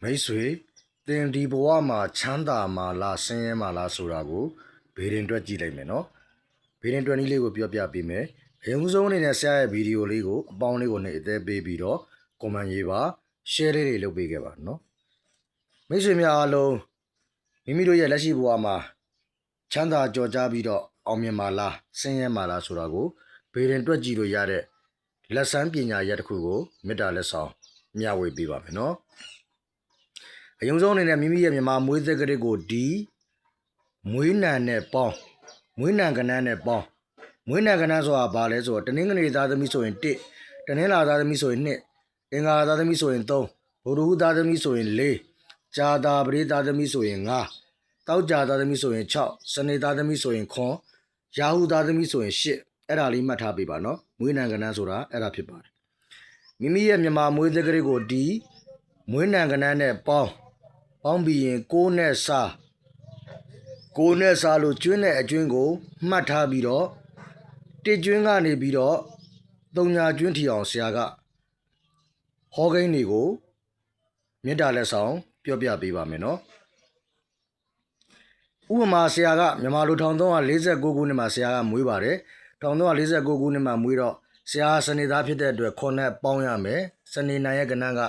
မိတ်ဆွေတင်ဒီဘဝမှာချမ်းသာမှာလားဆင်းရဲမှာလားဆိုတာကိုဘေးရင်တွက်ကြည့်လိုက်မယ်နော်ဘေးရင်တွက်နည်းလေးကိုပြောပြပေးမယ်အရင်ဆုံးအနေနဲ့ဆရာရဲ့ဗီဒီယိုလေးကိုအပေါင်းလေးကိုနှိပ်အသေးပေးပြီးတော့ကွန်မန့်ရေးပါ share လေးတွေလုပ်ပေးခဲ့ပါနော်မိတ်ဆွေများအားလုံးမိမိတို့ရဲ့လက်ရှိဘဝမှာချမ်းသာကြော်ကြားပြီးတော့အောင်မြင်မှာလားဆင်းရဲမှာလားဆိုတာကိုဘေးရင်တွက်ကြည့်လို့ရတဲ့လက်ဆန်းပညာရက်တစ်ခုကိုမေတ္တာလက်ဆောင်မျှဝေပေးပါမယ်နော်အယုံဆုံးအနေနဲ့မိမိရဲ့မြန်မာမွေးသက်ကလေးကိုဒီမွေးနံနဲ့ပေါင်းမွေးနံကနန်းနဲ့ပေါင်းမွေးနံကနန်းဆိုတာဘာလဲဆိုတော့တနင်္ဂနွေသားသမီးဆိုရင်1တနင်္လာသားသမီးဆိုရင်2အင်္ဂါသားသမီးဆိုရင်3ဗုဒ္ဓဟူးသားသမီးဆိုရင်4ကြာတာပရိသားသမီးဆိုရင်5တောက်ကြသားသမီးဆိုရင်6စနေသားသမီးဆိုရင်9ရာဟုသားသမီးဆိုရင်8အဲ့ဒါလေးမှတ်ထားပေးပါနော်မွေးနံကနန်းဆိုတာအဲ့ဒါဖြစ်ပါတယ်မိမိရဲ့မြန်မာမွေးသက်ကလေးကိုဒီမွေးနံကနန်းနဲ့ပေါင်းပြီးရင်6နဲ့စားလို့ကျွင်းတဲ့အကျွင်းကိုမှတ်ထားပြီးတော့တစ်ကျွင်းကနေပြီးတော့3ညာကျွင်းထီအောင်ဆရာကဟောကိန်းတွေကိုမေတ္တာလက်ဆောင်ပြောပြပေးပါမယ်နော်ဥပမာဆရာကမြန်မာလူ1349ခုနှစ်မှာဆရာကမွေးပါတယ်1349ခုနှစ်မှာမွေးတော့ဆရာစနေသားဖြစ်တဲ့အတွက်ခွန်နဲ့ပေါင်းရမယ်စနေနိုင်ရဲ့ကဏ္ဍက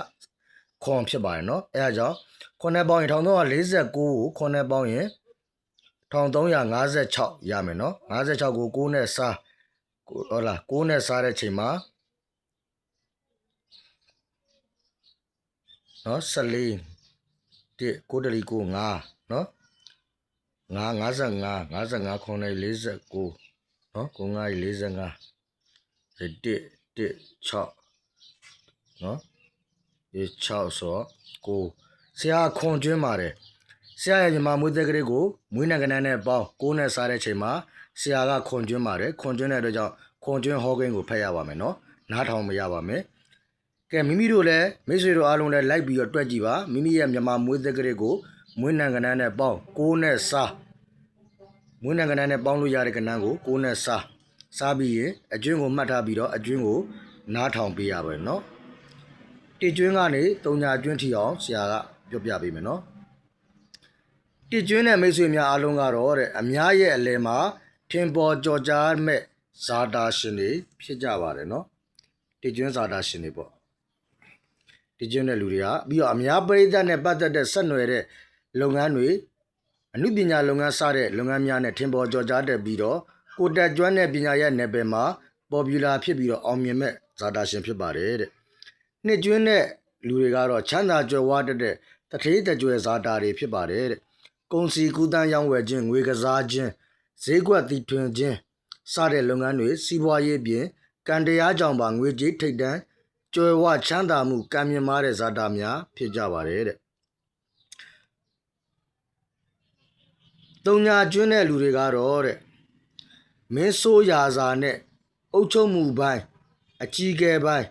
ခွန်ဖြစ်ပါတယ်နော်အဲဒါကြောင့်ခွန်နဲ့ပေါင်းရင်1349ကိုခွန်နဲ့ပေါင်းရင်1356ရမယ်နော်56ကို6နဲ့စားဟုတ်လား6နဲ့စားတဲ့ချိန်မှာနော်14 1 9တလီ9 5နော်55ခွန်နဲ့49နော်9 5 45 1 6နော်ဒီ6ဆို9ဆရာခွန်ကျွင်းပါတယ်ဆရာရဲ့မြန်မာမွေးသက်ကလေးကိုမွေးနံကနန်းနဲ့ပေါင်း6နဲ့စားတဲ့ချိန်မှာဆရာကခွန်ကျွန်းပါတယ်ခွန်ကျွန်းတဲ့အတွက်ကြောင့်ခွန်ကျွန်းဟောကိန်းကိုဖတ်ရပါမယ်နော်နားထောင်မရပါမယ်ကဲမိမိတို့လည်းမိတ်ဆွေတို့အားလုံးလည်းလိုက်ပြီးတော့တွက်ကြည့်ပါမိမိရဲ့မြန်မာမွေးသက်ကလေးကိုမွေးနံကနန်းနဲ့ပေါင်း6နဲ့စားမွေးနံကနန်းနဲ့ပေါင်းလို့ရတဲ့ကနန်းကို6နဲ့စားပြီးရင်အကျွန်းကိုမှတ်ထားပြီးတော့အကျွန်းကိုနားထောင်ပေးရပါမယ်နော်တစ်ကျွန်းကနေ3ညာကျွန်းထီအောင်ဆရာကပြောပြပေးမယ်နော်တစ်ကျွန်းတဲ့မိတ်ဆွေများအားလုံးကတော့တဲ့အများရဲ့အလယ်မှာထင်ပေါ်ကြော်ကြားမဲ့ဇာတာရှင်တွေဖြစ်ကြပါတယ်နော်တစ်ကျွန်းဇာတာရှင်တွေပေါ့တစ်ကျွန်းတဲ့လူတွေကပြီးတော့အများပရိသတ်နဲ့ပတ်သက်တဲ့ဆက်နွယ်တဲ့လုပ်ငန်းတွေအမှုပညာလုပ်ငန်းစတဲ့လုပ်ငန်းများနဲ့ထင်ပေါ်ကြော်ကြားတဲ့ပြီးတော့ကိုတက်ကျွမ်းတဲ့ပညာရဲ့နယ်ပယ်မှာပေါ်ပူလာဖြစ်ပြီးတော့အောင်မြင်မဲ့ဇာတာရှင်ဖြစ်ပါတယ်တဲ့နှစ်ကျွန်းတဲ့လူတွေကတော့ချမ်းသာကြွယ်ဝတတ်တဲ့တထေးတကြွယ်ဇာတာတွေဖြစ်ပါတယ်တဲ့ကုန်စီကူးတန်းရောင်းဝယ်ခြင်းငွေကစားခြင်းဈေးကွက်တည်ထွင်ခြင်းစတဲ့လုပ်ငန်းတွေစီးပွားရေးပြင်ကံတရားကြောင့်ပါငွေကြေးထိပ်တန်းကြွယ်ဝချမ်းသာမှုကံမြင့်မားတဲ့ဇာတာများဖြစ်ကြပါတယ်တဲ့တုံညာကျွန်းတဲ့လူတွေကတော့တဲ့မင်းဆိုးရာဇာနဲ့အုပ်ချုပ်မှုပိုင်းအကြီးအကဲပိုင်း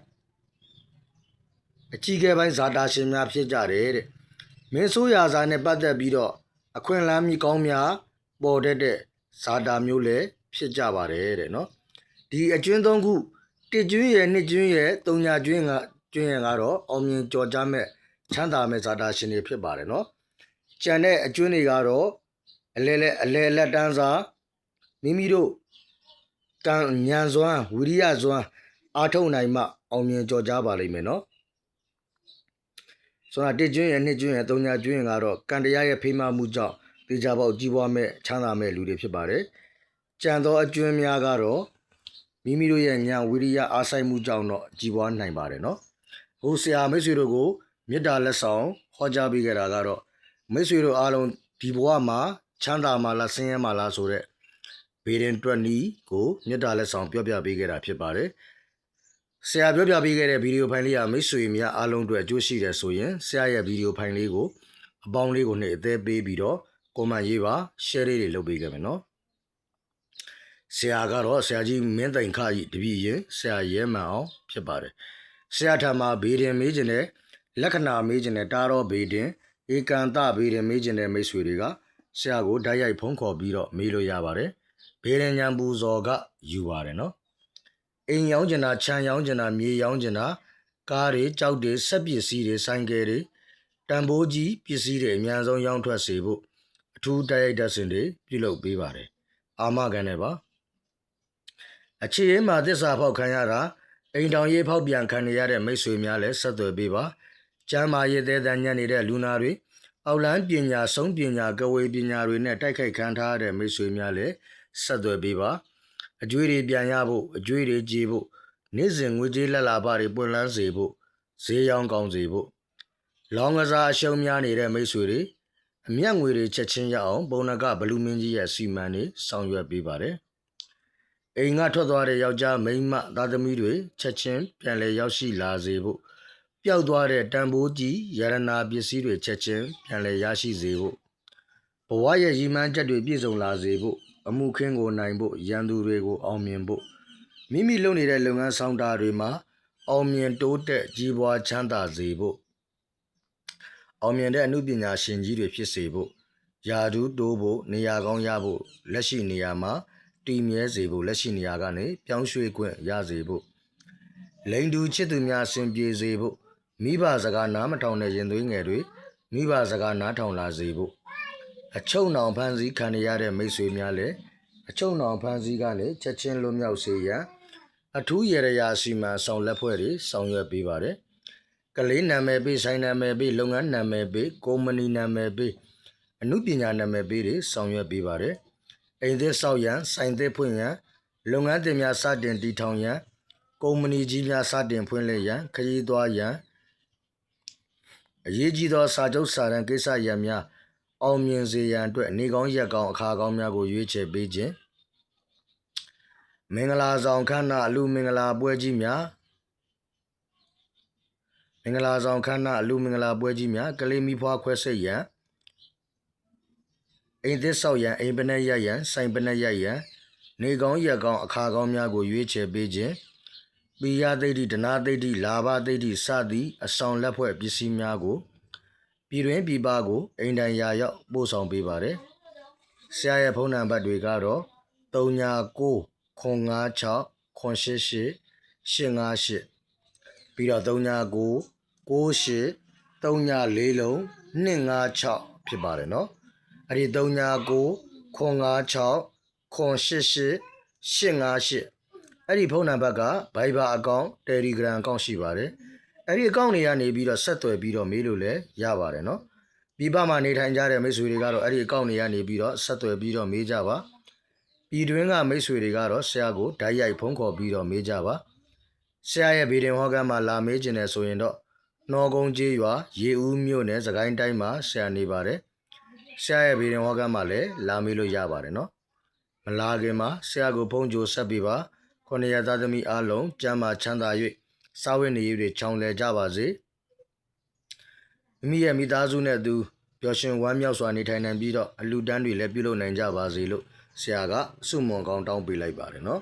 ဇာတာရှင်များဖြစ်ကြတယ်တဲ့မင်းဆိုးရာဇာနဲ့ပတ်သက်ပြီးတော့အခွင့်အလမ်းမြကောင်းများပေါ်တတ်တဲ့ဇာတာမျိုးလည်းဖြစ်ကြပါတယ်တဲ့နော်ဒီအကျွန်း၃ခုတစ်ကျွန်းရဲ့နှစ်ကျွန်းရဲ့၃ညာကျွန်းရဲ့ကတော့အောင်မြင်ကြော်ကြားမဲ့ချမ်းသာမဲ့ဇာတာရှင်တွေဖြစ်ပါတယ်နော်ကျန်တဲ့အကျွန်းတွေကတော့အလဲလက်တန်းစာမိမိတို့ကံဉာဏ်စွမ်းဝိရိယစွမ်းအားထုတ်နိုင်မှအောင်မြင်ကြော်ကြားပါလိမ့်မယ်နော်ဆိုတာတစ်ကျွန်းရဲ့နှစ်ကျွန်းရဲ့၃ညာကျွန်းရဲ့ကတော့ကံတရားရဲ့ဖိမမှုကြောင့်တေချာပေါက်ကြီးပွားမဲ့ချမ်းသာမဲ့လူတွေဖြစ်ပါတယ်ကြံသောအကျွန်းများကတော့မိမိတို့ရဲ့ဉာဏ်ဝိရိယအားစိုက်မှုကြောင့်တော့ကြီးပွားနိုင်ပါတယ်နော်ဟိုဆရာမိတ်ဆွေတို့ကိုမေတ္တာလက်ဆောင်ဟောကြားပေးခဲ့တာကတော့မိတ်ဆွေတို့အားလုံးဒီဘဝမှာချမ်းသာမှာလားဆင်းရဲမှာလားဆိုတဲ့ဘေးရင်တွက်နီးကိုမေတ္တာလက်ဆောင်ပြောပြပေးခဲ့တာဖြစ်ပါတယ်ဆရာပြောပြပေးခဲ့တဲ့ဗီဒီယိုဖိုင်လေးကမိတ်ဆွေများအားလုံးအတွက်အကျိုးရှိတယ်ဆိုရင်ဆရာရဲ့ဗီဒီယိုဖိုင်လေးကိုအပေါင်းလေးကိုနှိပ်အသေးပေးပြီးတော့ကွန်မန့်ရေးပါ share လေးတွေလုပ်ပေးခဲ့မယ်နော်ဆရာကတော့ဆရာကြီးမင်းသိန်ခကြီးတပည့်ရင်ဆရာရဲမှန်အောင်ဖြစ်ပါတယ်ဆရာထံမှာဘေးရင်မေးခြင်းနဲ့လက္ခဏာမေးခြင်းနဲ့တားတော့ဘေးတင်ဧကန်တဘေးရင်မေးခြင်းနဲ့မိတ်ဆွေတွေကဆရာကိုဓာတ်ရိုက်ဖုန်းခေါ်ပြီးတော့မေးလို့ရပါတယ်ဘေးရင်ညံပူဇော်ကယူပါတယ်နော်အိမ်ရောင်းကျင်တာခြံရောင်းကျင်တာမြေရောင်းကျင်တာကားတွေကြောက်တွေစက်ပစ္စည်းတွေဆိုင်ကယ်တွေ တန်ဖိုးကြီးပစ္စည်းတွေအများဆုံးရောင်းထွက်စေဖို့အထူးတိုက်ရိုက်တဲ့စင်တွေပြုလုပ်ပေးပါတယ်အာမခံနဲ့ပါအခြေအမှာသစ္စာဖောက်ခံရတာအိမ်တောင်ရေးဖောက်ပြန်ခံရတဲ့မိတ်ဆွေများလည်းဆက်သွယ်ပေးပါကျမ်းမာရေးသေးတမ်းညံ့နေတဲ့လူနာတွေအောက်လန်းပညာဆုံးပညာကဝေပညာတွေနဲ့တိုက်ခိုက်ခံထားရတဲ့မိတ်ဆွေများလည်းဆက်သွယ်ပေးပါအကျွေးတွေပြန်ရဖို့အကျွေးတွေကြေဖို့နေ့စဉ်ငွေကြေးလက်လာပတွေပွင့်လန်းစေဖို့ဈေးရောင်းကောင်းစေဖို့လောင်းကစားအရှုံးများနေတဲ့မိတ်ဆွေတွေအမျက်ငွေတွေချက်ချင်းရအောင်ပုံနကဘလူးမင်းကြီးရဲ့စီမံတွေဆောင်ရွက်ပေးပါတယ်အိမ်ကထွက်သွားတဲ့ယောက်ျားမိန်းမသားသမီးတွေချက်ချင်းပြန်လည်ရောက်ရှိလာစေဖို့ပျောက်သွားတဲ့တန်ဖိုးကြီးရတနာပစ္စည်းတွေချက်ချင်းပြန်လည်ရရှိစေဖို့ဘဝရဲ့ရည်မှန်းချက်တွေပြည့်စုံလာစေဖို့အမှုခင်းကိုနိုင်ဖို့ရန်သူတွေကိုအောင်မြင်ဖို့မိမိလုပ်နေတဲ့လုပ်ငန်းဆောင်တာတွေမှာအောင်မြင်တိုးတက်ကြီးပွားချမ်းသာစေဖို့အောင်မြင်တဲ့အမှုပညာရှင်ကြီးတွေဖြစ်စေဖို့ယာဒူးတိုးဖို့နေရာကောင်းရဖို့လက်ရှိနေရာမှာတည်မြဲစေဖို့လက်ရှိနေရာကနေပြောင်းရွှေ့ခွင့်ရစေဖို့လိန်တူချစ်သူများအစဉ်ပြေစေဖို့မိဘစကားနားမထောင်တဲ့ရင်သွေးငယ်တွေမိဘစကားနားထောင်လာစေဖို့အချုံနှောင်ဖန်စီခံရတဲ့မိတ်ဆွေများလည်းအချုံနှောင်ဖန်စီကနေချက်ချင်းလွတ်မြောက်စေရန်အထူးရရရာစီမံဆောင်လက်ဖွဲ့တွေဆောင်ရွက်ပေးပါတယ်ကလေးနာမည်ပေးဆိုင်နာမည်ပေးလုပ်ငန်းနာမည်ပေးကုမ္ပဏီနာမည်ပေးအမှုပညာနာမည်ပေးတွေဆောင်ရွက်ပေးပါတယ်အိမ်သစ်ဆောက်ရန်ဆိုင်သစ်ဖွင့်ရန်လုပ်ငန်းတင်များစတင်တည်ထောင်ရန်ကုမ္ပဏီကြီးများစတင်ဖွင့်လှစ်ရန်ခရီးသွားရန်အရေးကြီးသောစာချုပ်စာတမ်းကိစ္စရပ်များအောင်မြင်စေရန်အတွက်နေကောင်းရက်ကောင်းအခါကောင်းများကိုရွေးချယ်ပေးခြင်းမင်္ဂလာဆောင်ခမ်းနားအလူမင်္ဂလာပွဲကြီးများမင်္ဂလာဆောင်ခမ်းနားအလူမင်္ဂလာပွဲကြီးများကလေးမီဖွားခွဲစိတ်ရန်အိမ်သစ်ဆောက်ရန်အိမ်ပနက်ရရန်ဆိုင်ပနက်ရရန်နေကောင်းရက်ကောင်းအခါကောင်းများကိုရွေးချယ်ပေးခြင်းပိယသိတိဒနာသိတိလာဘသိတိစသည်အဆောင်လက်ဖွဲ့ပစ္စည်းများကိုပြည်တွင်းပြည်ပကိုအိမ်တိုင်ရာရောက်ပို့ဆောင်ပေးပါတယ်ဆရာရဲ့ဖုန်းနံပါတ်တွေကတော့39 956 988 858ပြီးတော့39 98 304လုံး256ဖြစ်ပါတယ်နော်အဲ့ဒီ39 956 988 858အဲ့ဒီဖုန်းနံပါတ်က Viber အကောင့် Telegram အကောင့်ရှိပါတယ်အဲ့ဒီအကောင့်တွေကနေပြီးတော့ဆက်သွယ်ပြီးတော့မေးလို့လည်းရပါတယ်နော်ပြည်ပမှာနေထိုင်ကြတဲ့မိတ်ဆွေတွေကတော့အဲ့ဒီအကောင့်တွေကနေပြီးတော့ဆက်သွယ်ပြီးတော့မေးကြပါပြည်တွင်းကမိတ်ဆွေတွေကတော့ဆရာကိုဓာတ်ရိုက်ဖုန်းခေါ်ပြီးတော့မေးကြပါဆရာရဲ့ဗီဒီယိုဟောကမ်းမှာလာမေးခြင်းနဲ့ဆိုရင်တော့နှောကုန်းကျေးရွာရေဦးမြို့နယ်စကိုင်းတိုင်းမှာဆရာနေပါတယ်ဆရာရဲ့ဗီဒီယိုဟောကမ်းမှာလည်းလာမေးလို့ရပါတယ်နော်မလာခင်မှာဆရာကိုဖုန်းကြိုဆက်ပေးပါခொနရသားသမီးအားလုံးကျမ်းမာချမ်းသာ၍စာဝတ်နေရေးတွေချောင်လည်ကြပါစေမိမိရဲ့မိသားစုနဲ့သူပျော်ရွှင်ဝမ်းမြောက်စွာနေထိုင်နိုင်ပြီးတော့အလူတန်းတွေလည်းပြုလုပ်နိုင်ကြပါစေလို့ဆရာကဆုမွန်ကောင်းတောင်းပေးလိုက်ပါတယ်နော်